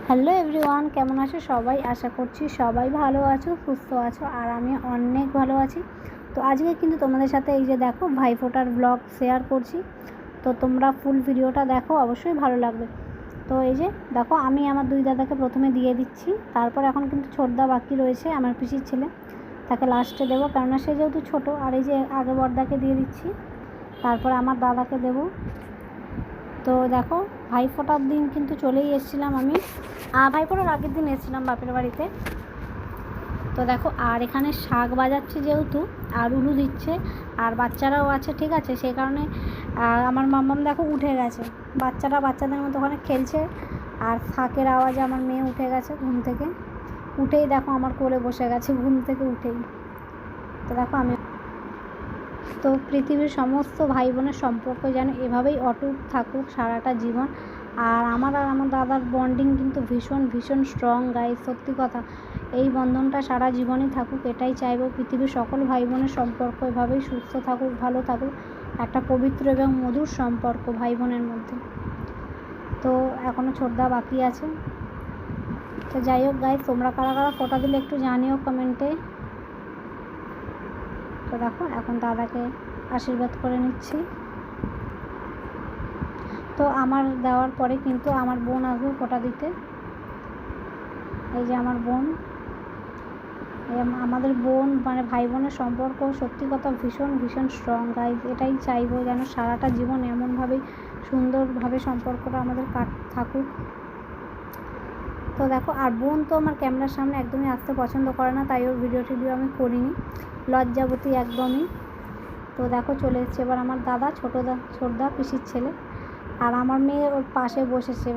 Hello everyone, কেমন আছো সবাই? আশা করছি সবাই ভালো আছো, সুস্থ আছো, আর আমি অনেক ভালো আছি। তো আজকে কিন্তু তোমাদের সাথে এই যে দেখো ভাইফোঁটার ব্লগ শেয়ার করছি। তো তোমরা ফুল ভিডিওটা দেখো, অবশ্যই ভালো লাগবে। তো এই যে দেখো, আমি আমার দুই দাদাকে প্রথমে দিয়ে দিচ্ছি, তারপর এখন কিন্তু ছোটদা বাকি রয়েছে, আমার পিসির ছেলে, তাকে লাস্টে দেবো, কেননা সে যেহেতু ছোটো। আর এই যে আগে বড়দাকে দিয়ে দিচ্ছি, তারপর আমার দাদাকে দেবো। তো দেখো, ভাইফোঁটার দিন কিন্তু চলেই এসেছিলাম আমি, ভাইফোঁটার আগের দিন এসেছিলাম বাপের বাড়িতে। তো দেখো, আর এখানে শাক বাজাচ্ছে যেহেতু, আর উলু দিচ্ছে, আর বাচ্চারাও আছে, ঠিক আছে, সেই কারণে আমার মাম্মাম দেখো উঠে গেছে, বাচ্চারা বাচ্চাদের মতো ওখানে খেলছে। আর শাকের আওয়াজে আমার মেয়ে উঠে গেছে ঘুম থেকে, উঠেই দেখো আমার কোলে বসে গেছে ঘুম থেকে উঠেই। তো দেখো আমি তো পৃথিবীর সমস্ত ভাই বোনের সম্পর্ক যেন এভাবেই অটুট থাকুক সারাটা জীবন। আর আমার দাদার বন্ডিং কিন্তু ভীষণ ভীষণ স্ট্রং গাইস, সত্যি কথা। এই বন্ধনটা সারা জীবনই থাকুক, এটাই চাইবো। পৃথিবীর সকল ভাই বোনের সম্পর্ক এভাবেই সুস্থ থাকুক, ভালো থাকুক, একটা পবিত্র এবং মধুর সম্পর্ক ভাই বোনের মধ্যে। তো এখনও ছোটদা বাকি আছে। তো যাই হোক গাইস, তোমরা কারা কারা ফোঁটা দিলে একটু জানিও কমেন্টে। তো দেখো, এখন দাদাকে আশীর্বাদ করে নিচ্ছি। তো আমার দেওয়ার পরে কিন্তু আমার বোন আসবে ফোঁটা দিতে। এই যে আমার বোন, আমাদের বোন মানে ভাই বোনের সম্পর্ক সত্যি কথা ভীষণ ভীষণ স্ট্রং গাইজ। এটাই চাইবো যেন সারাটা জীবন এমনভাবেই সুন্দরভাবে সম্পর্কটা আমাদের থাকুক। তো দেখো, আর বোন তো আমার ক্যামেরার সামনে একদমই আসতে পছন্দ করে না, তাই ওর ভিডিও আমি করিনি, লজ্জাবতী একদমই। তো দেখো, চলে এসছে এবার আমার দাদা, ছোটদা পিসির ছেলে, আর আমার মেয়ে ওর পাশে বসেছে।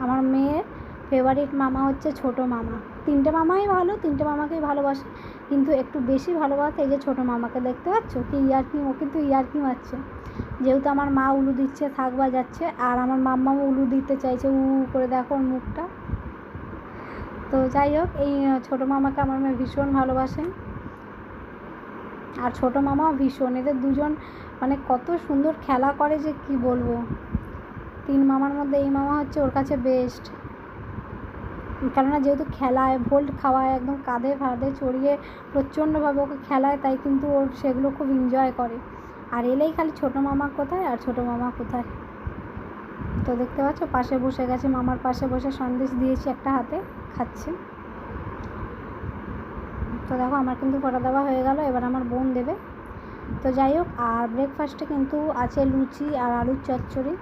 আমার মেয়ের ফেভারিট মামা হচ্ছে ছোটো মামা। তিনটে মামাই ভালো, তিনটে মামাকেই ভালোবাসে, কিন্তু একটু বেশি ভালোবাসে এই যে ছোটো মামাকে। দেখতে পাচ্ছ কি ইয়ার্কি, ও কিন্তু ইয়ার্কি মারছে, যেহেতু আমার মা উলু দিচ্ছে, থাক বাজাচ্ছে, আর আমার মাম্মাও উলু দিতে চাইছে, উ করে দেখো ওর মুখটা। তো যাই হোক, এই ছোটো মামাকে আমার মেয়ে ভীষণ ভালোবাসে, আর ছোটো মামাও ভীষণ। এদের দুজন মানে কত সুন্দর খেলা করে যে কি বলবো। তিন মামার মধ্যে এই মামা হচ্ছে ওর কাছে বেস্ট, কেননা যেহেতু খেলায়, ভোল্ট খাওয়ায়, একদম কাঁধে ফাঁধে চড়িয়ে প্রচণ্ডভাবে ওকে খেলায়, তাই কিন্তু ওর সেগুলো খুব এনজয় করে। আর এলেই খালি ছোটো মামা কোথায়, আর ছোটো মামা কোথায়। তো দেখতে পাচ্ছ পাশে বসে গেছে, মামার পাশে বসে সন্দেশ দিয়েছি একটা হাতে, খাচ্ছে। তো দেখো, আমার কিন্তু ফোঁটা দেওয়া হয়ে গেল, এবার আমার বোন দেবে। তো যাই হোক, আর ব্রেকফাস্টে কিন্তু আছে লুচি আর আলুর চচ্চড়ি,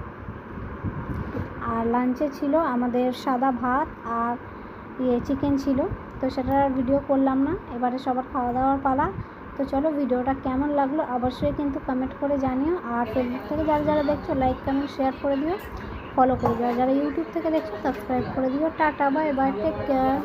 আর লাঞ্চে ছিল আমাদের সাদা ভাত আর চিকেন ছিল। তো সেটার ভিডিও করলাম না, এবারে সবার খাওয়া দাওয়ার পালা। তো চলো, ভিডিওটা কেমন লাগলো অবশ্যই কিন্তু কমেন্ট করে জানিও। আর ফেসবুক থেকে যারা দেখছো লাইক কমেন্ট শেয়ার করে দিও, ফলো করে দিও। আর যারা ইউটিউব থেকে দেখছো সাবস্ক্রাইব করে দিও। Tata, bye bye, take care.